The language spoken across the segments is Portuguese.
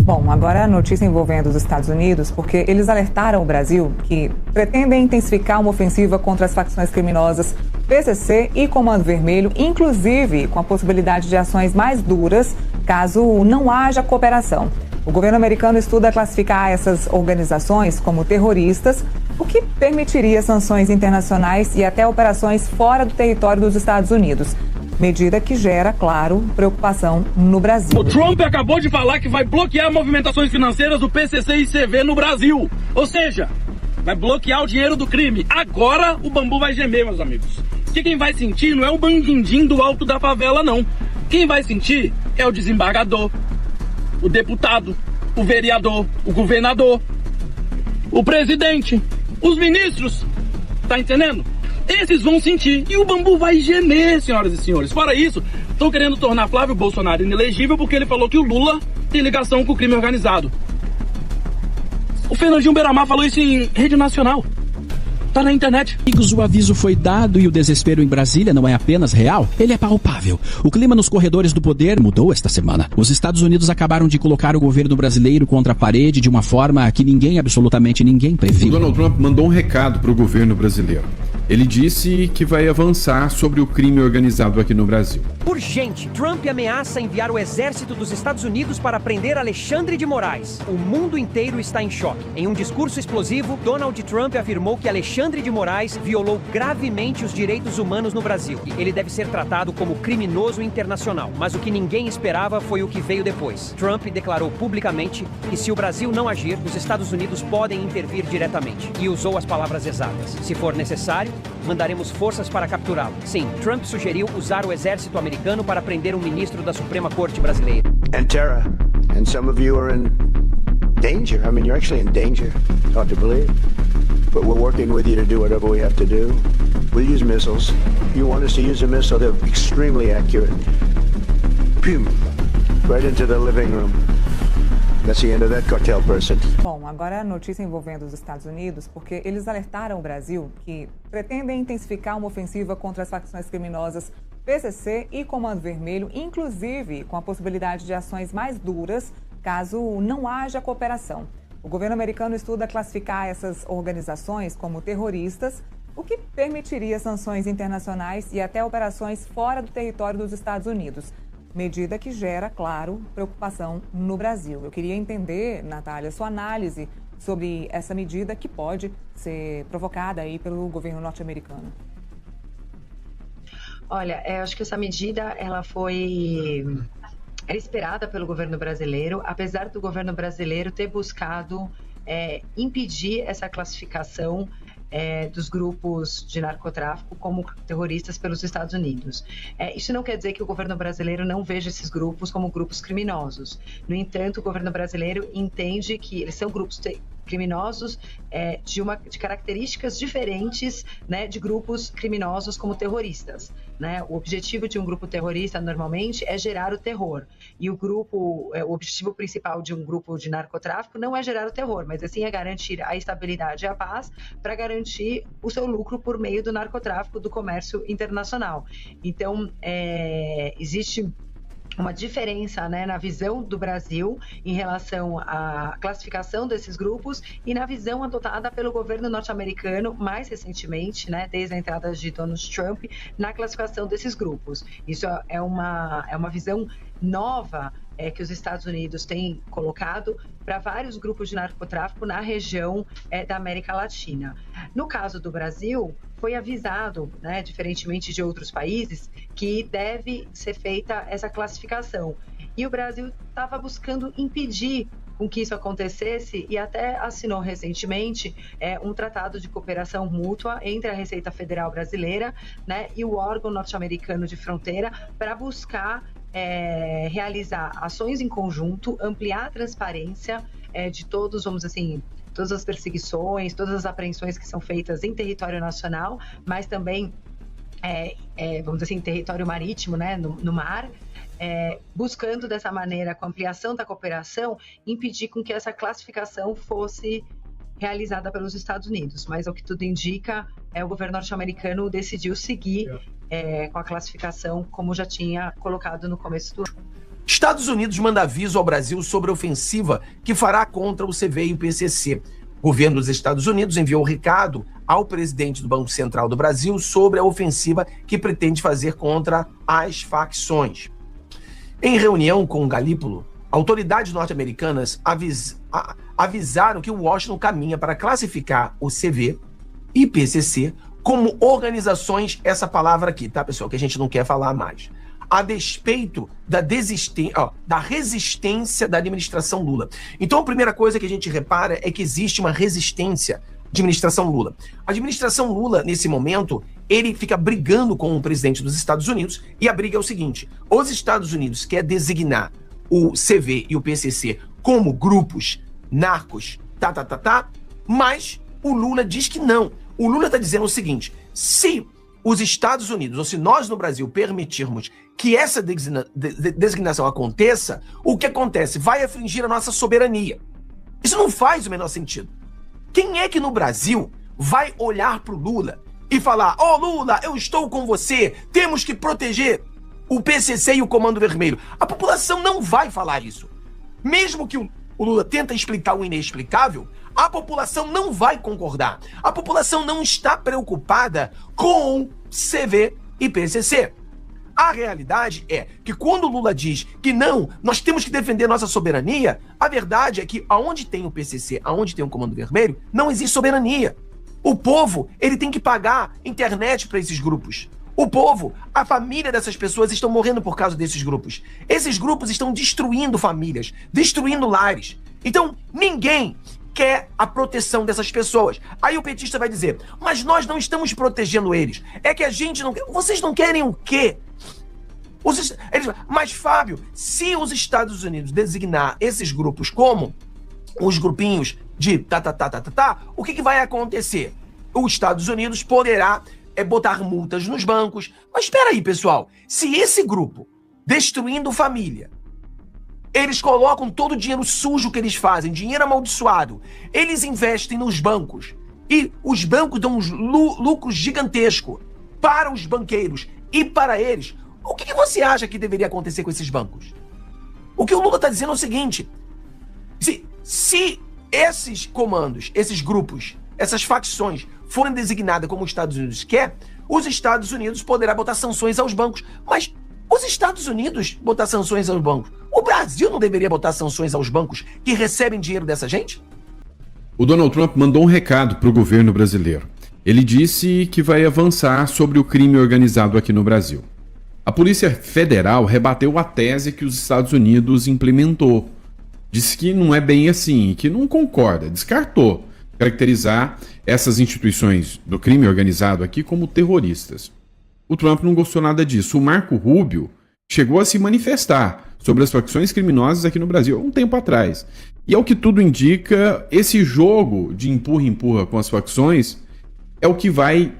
Bom, agora a notícia envolvendo os Estados Unidos, porque eles alertaram o Brasil que pretendem intensificar uma ofensiva contra as facções criminosas PCC e Comando Vermelho, inclusive com a possibilidade de ações mais duras caso não haja cooperação. O governo americano estuda classificar essas organizações como terroristas, o que permitiria sanções internacionais e até operações fora do território dos Estados Unidos. Medida que gera, claro, preocupação no Brasil. O Trump acabou de falar que vai bloquear movimentações financeiras do PCC e CV no Brasil. Ou seja, vai bloquear o dinheiro do crime. Agora o bambu vai gemer, meus amigos. Que quem vai sentir não é o bandindim do alto da favela, não. Quem vai sentir é o desembargador, o deputado, o vereador, o governador, o presidente, os ministros. Tá entendendo? Esses vão sentir e o bambu vai gemer, senhoras e senhores. Fora isso, estão querendo tornar Flávio Bolsonaro inelegível porque ele falou que o Lula tem ligação com o crime organizado. O Fernandinho Beiramar falou isso em rede nacional. Tá na internet. Amigos, o aviso foi dado e o desespero em Brasília não é apenas real, ele é palpável. O clima nos corredores do poder mudou esta semana. Os Estados Unidos acabaram de colocar o governo brasileiro contra a parede de uma forma que ninguém, absolutamente ninguém, previu. O Donald Trump mandou um recado para o governo brasileiro. Ele disse que vai avançar sobre o crime organizado aqui no Brasil. Urgente! Trump ameaça enviar o exército dos Estados Unidos para prender Alexandre de Moraes. O mundo inteiro está em choque. Em um discurso explosivo, Donald Trump afirmou que Alexandre de Moraes violou gravemente os direitos humanos no Brasil. Ele deve ser tratado como criminoso internacional. Mas o que ninguém esperava foi o que veio depois. Trump declarou publicamente que se o Brasil não agir, os Estados Unidos podem intervir diretamente. E usou as palavras exatas. Se for necessário, mandaremos forças para capturá-lo. Sim, Trump sugeriu usar o exército americano para prender um ministro da Suprema Corte brasileira. And Tara, and some of you are in danger. I mean, you're actually in danger. Hard to believe. But we're working with you to do whatever we have to do. We'll use missiles. You want us to use a missile, they're extremely accurate. Pew! Right into the living room. That's the end of that cartel person. Bom, agora a notícia envolvendo os Estados Unidos, porque eles alertaram o Brasil que pretendem intensificar uma ofensiva contra as facções criminosas PCC e Comando Vermelho, inclusive com a possibilidade de ações mais duras caso não haja cooperação. O governo americano estuda classificar essas organizações como terroristas, o que permitiria sanções internacionais e até operações fora do território dos Estados Unidos. Medida que gera, claro, preocupação no Brasil. Eu queria entender, Natália, sua análise sobre essa medida que pode ser provocada aí pelo governo norte-americano. Olha, eu acho que essa medida era esperada pelo governo brasileiro, apesar do governo brasileiro ter buscado impedir essa classificação dos grupos de narcotráfico como terroristas pelos Estados Unidos. Isso não quer dizer que o governo brasileiro não veja esses grupos como grupos criminosos. No entanto, o governo brasileiro entende que eles são grupos criminosos de características diferentes, né, de grupos criminosos como terroristas, né? O objetivo de um grupo terrorista normalmente é gerar o terror, e o objetivo principal de um grupo de narcotráfico não é gerar o terror, mas assim é garantir a estabilidade e a paz para garantir o seu lucro por meio do narcotráfico, do comércio internacional. Então, existe uma diferença, né, na visão do Brasil em relação à classificação desses grupos e na visão adotada pelo governo norte-americano mais recentemente, né, desde a entrada de Donald Trump, na classificação desses grupos. Isso é uma visão nova que os Estados Unidos têm colocado para vários grupos de narcotráfico na região da América Latina. No caso do Brasil, foi avisado, né, diferentemente de outros países, que deve ser feita essa classificação. E o Brasil estava buscando impedir com que isso acontecesse e até assinou recentemente um tratado de cooperação mútua entre a Receita Federal Brasileira, né, e o órgão norte-americano de fronteira para buscar realizar ações em conjunto, ampliar a transparência de todos, vamos dizer assim, todas as perseguições, todas as apreensões que são feitas em território nacional, mas também, vamos dizer assim, em território marítimo, né, no mar, buscando dessa maneira, com a ampliação da cooperação, impedir com que essa classificação fosse realizada pelos Estados Unidos. Mas, ao que tudo indica, o governo norte-americano decidiu seguir com a classificação como já tinha colocado no começo do ano. Estados Unidos manda aviso ao Brasil sobre a ofensiva que fará contra o CV e o PCC. O governo dos Estados Unidos enviou um recado ao presidente do Banco Central do Brasil sobre a ofensiva que pretende fazer contra as facções. Em reunião com Galípolo, autoridades norte-americanas avisaram que o Washington caminha para classificar o CV e PCC como organizações, essa palavra aqui, tá, pessoal, que a gente não quer falar mais, a despeito da resistência da administração Lula. Então, a primeira coisa que a gente repara é que existe uma resistência à administração Lula. A administração Lula, nesse momento, ele fica brigando com o presidente dos Estados Unidos, e a briga é o seguinte: os Estados Unidos quer designar o CV e o PCC como grupos narcos, mas o Lula diz que não. O Lula está dizendo o seguinte: se os Estados Unidos, ou se nós no Brasil permitirmos que essa designação aconteça, o que acontece? Vai afligir a nossa soberania. Isso não faz o menor sentido. Quem é que no Brasil vai olhar para o Lula e falar: ó, Lula, eu estou com você, temos que proteger o PCC e o Comando Vermelho? A população não vai falar isso. Mesmo que o Lula tenta explicar o inexplicável, a população não vai concordar. A população não está preocupada com CV e PCC. A realidade é que quando o Lula diz que não, nós temos que defender nossa soberania, a verdade é que aonde tem o PCC, aonde tem o Comando Vermelho, não existe soberania. O povo, ele tem que pagar internet para esses grupos. O povo, a família dessas pessoas estão morrendo por causa desses grupos. Esses grupos estão destruindo famílias, destruindo lares. Então, ninguém quer a proteção dessas pessoas. Aí o petista vai dizer: mas nós não estamos protegendo eles. É que a gente não quer. Vocês não querem o quê? Mas, Fábio, se os Estados Unidos designar esses grupos como os grupinhos de o que vai acontecer? Os Estados Unidos poderá botar multas nos bancos. Mas espera aí, pessoal. Se esse grupo, destruindo família, eles colocam todo o dinheiro sujo que eles fazem, dinheiro amaldiçoado, eles investem nos bancos, e os bancos dão um lucro gigantesco para os banqueiros e para eles, o que você acha que deveria acontecer com esses bancos? O que o Lula está dizendo é o seguinte: se esses comandos, esses grupos, essas facções forem designadas como os Estados Unidos quer, os Estados Unidos poderá botar sanções aos bancos. Mas os Estados Unidos botar sanções aos bancos, o Brasil não deveria botar sanções aos bancos que recebem dinheiro dessa gente? O Donald Trump mandou um recado para o governo brasileiro. Ele disse que vai avançar sobre o crime organizado aqui no Brasil. A Polícia Federal rebateu a tese que os Estados Unidos implementou. Disse que não é bem assim, que não concorda, descartou caracterizar essas instituições do crime organizado aqui como terroristas. O Trump não gostou nada disso. O Marco Rubio chegou a se manifestar sobre as facções criminosas aqui no Brasil há um tempo atrás. E ao que tudo indica, esse jogo de empurra-empurra com as facções é o que vai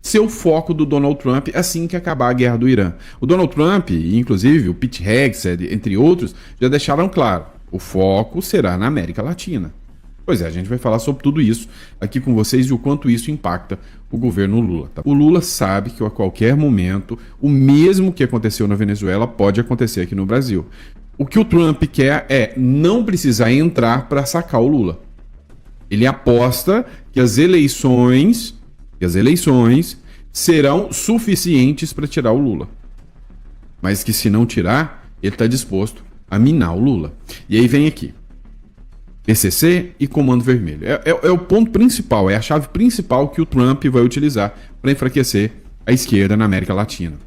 ser o foco do Donald Trump assim que acabar a guerra do Irã. O Donald Trump, inclusive o Pete Hegseth, entre outros, já deixaram claro: o foco será na América Latina. Pois é, a gente vai falar sobre tudo isso aqui com vocês e o quanto isso impacta o governo Lula. Tá? O Lula sabe que a qualquer momento o mesmo que aconteceu na Venezuela pode acontecer aqui no Brasil. O que o Trump quer é não precisar entrar para sacar o Lula. Ele aposta que as eleições serão suficientes para tirar o Lula. Mas que se não tirar, ele está disposto a minar o Lula. E aí vem aqui: PCC e Comando Vermelho. É o ponto principal, é a chave principal que o Trump vai utilizar para enfraquecer a esquerda na América Latina.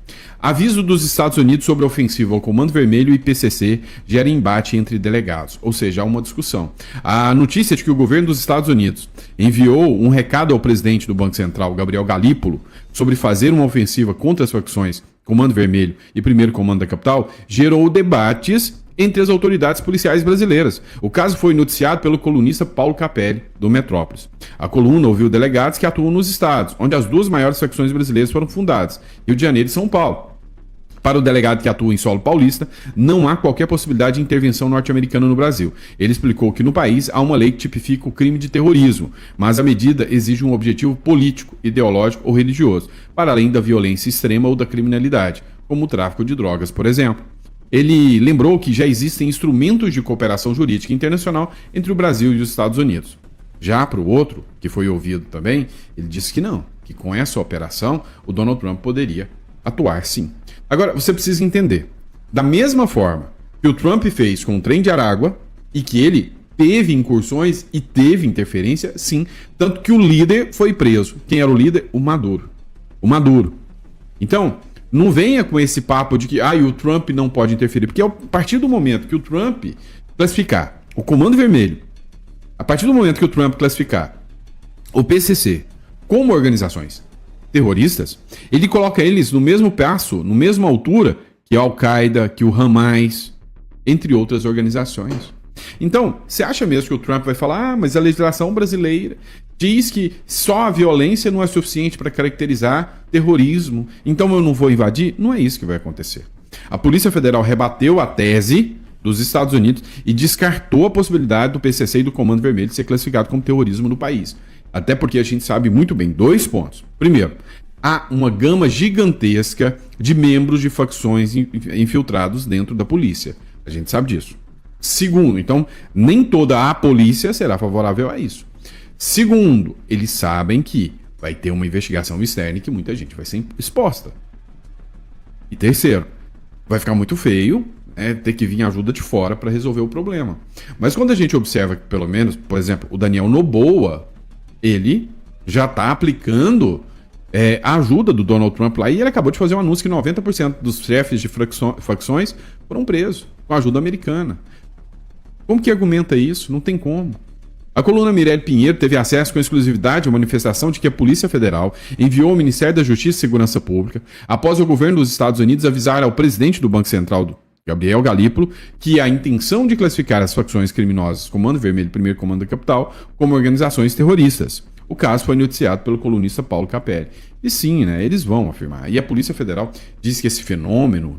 Aviso dos Estados Unidos sobre a ofensiva ao Comando Vermelho e PCC gera embate entre delegados, ou seja, há uma discussão. A notícia de que o governo dos Estados Unidos enviou um recado ao presidente do Banco Central, Gabriel Galípolo, sobre fazer uma ofensiva contra as facções Comando Vermelho e Primeiro Comando da Capital, gerou debates entre as autoridades policiais brasileiras. O caso foi noticiado pelo colunista Paulo Capelli, do Metrópolis. A coluna ouviu delegados que atuam nos estados, onde as duas maiores facções brasileiras foram fundadas, Rio de Janeiro e São Paulo. Para o delegado que atua em solo paulista, não há qualquer possibilidade de intervenção norte-americana no Brasil. Ele explicou que no país há uma lei que tipifica o crime de terrorismo, mas a medida exige um objetivo político, ideológico ou religioso, para além da violência extrema ou da criminalidade, como o tráfico de drogas, por exemplo. ele lembrou que já existem instrumentos de cooperação jurídica internacional entre o Brasil e os Estados Unidos. Já para o outro, que foi ouvido também, ele disse que não, que com essa operação o Donald Trump poderia atuar sim. Agora, você precisa entender, da mesma forma que o Trump fez com o trem de Aragua e que ele teve incursões e teve interferência, sim, tanto que o líder foi preso. Quem era o líder? O Maduro. O Maduro. Então, não venha com esse papo de que o Trump não pode interferir, porque a partir do momento que o Trump classificar o Comando Vermelho, a partir do momento que o Trump classificar o PCC como organizações terroristas, ele coloca eles no mesmo passo, na mesma altura que a Al-Qaeda, que o Hamas, entre outras organizações. Então, você acha mesmo que o Trump vai falar, mas a legislação brasileira diz que só a violência não é suficiente para caracterizar terrorismo, então eu não vou invadir? Não é isso que vai acontecer. A Polícia Federal rebateu a tese dos Estados Unidos e descartou a possibilidade do PCC e do Comando Vermelho ser classificado como terrorismo no país. Até porque a gente sabe muito bem 2 pontos. Primeiro, há uma gama gigantesca de membros de facções infiltrados dentro da polícia. A gente sabe disso. Segundo, então, nem toda a polícia será favorável a isso. Segundo, eles sabem que vai ter uma investigação externa e que muita gente vai ser exposta. E terceiro, vai ficar muito feio ter que vir ajuda de fora para resolver o problema. Mas quando a gente observa que, pelo menos, por exemplo, o Daniel Noboa, ele já está aplicando a ajuda do Donald Trump lá, e ele acabou de fazer um anúncio que 90% dos chefes de facções foram presos com a ajuda americana. Como que argumenta isso? Não tem como. A coluna Mirelle Pinheiro teve acesso com exclusividade à manifestação de que a Polícia Federal enviou ao Ministério da Justiça e Segurança Pública, após o governo dos Estados Unidos avisar ao presidente do Banco Central, Gabriel Galípolo, que a intenção de classificar as facções criminosas Comando Vermelho e Primeiro Comando da Capital como organizações terroristas. O caso foi noticiado pelo colunista Paulo Capelli. E sim, eles vão afirmar. E a Polícia Federal diz que esse fenômeno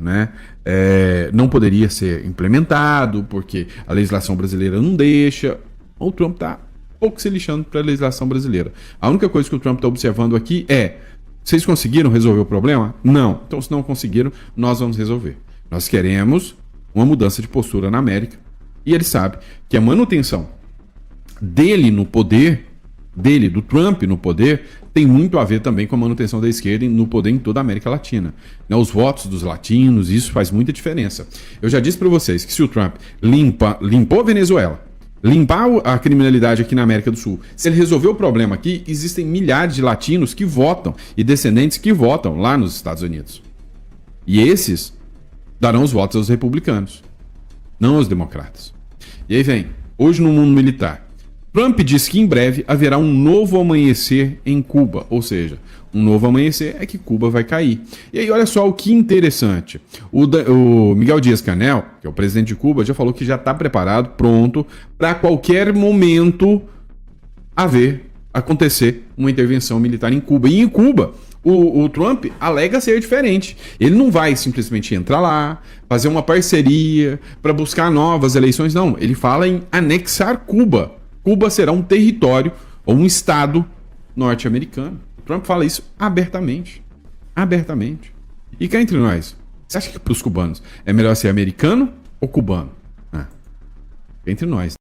não poderia ser implementado porque a legislação brasileira não deixa. O Trump está pouco se lixando para a legislação brasileira. A única coisa que o Trump está observando aqui é: vocês conseguiram resolver o problema? Não. Então, se não conseguiram, nós vamos resolver. Nós queremos uma mudança de postura na América. E ele sabe que a manutenção dele no poder, do Trump no poder, tem muito a ver também com a manutenção da esquerda no poder em toda a América Latina. Os votos dos latinos, isso faz muita diferença. Eu já disse para vocês que se o Trump limpou a Venezuela, limpar a criminalidade aqui na América do Sul, se ele resolver o problema aqui, existem milhares de latinos que votam e descendentes que votam lá nos Estados Unidos. E esses darão os votos aos republicanos, não aos democratas. E aí vem, hoje no mundo militar, Trump diz que em breve haverá um novo amanhecer em Cuba, ou seja, um novo amanhecer é que Cuba vai cair. E aí olha só o que interessante, o Miguel Díaz-Canel, que é o presidente de Cuba, já falou que já está preparado, pronto, para qualquer momento acontecer uma intervenção militar em Cuba. E em Cuba, o Trump alega ser diferente. Ele não vai simplesmente entrar lá, fazer uma parceria para buscar novas eleições, não. Ele fala em anexar Cuba. Cuba será um território ou um estado norte-americano. O Trump fala isso abertamente. Abertamente. E cá entre nós, você acha que para os cubanos é melhor ser americano ou cubano? Entre nós.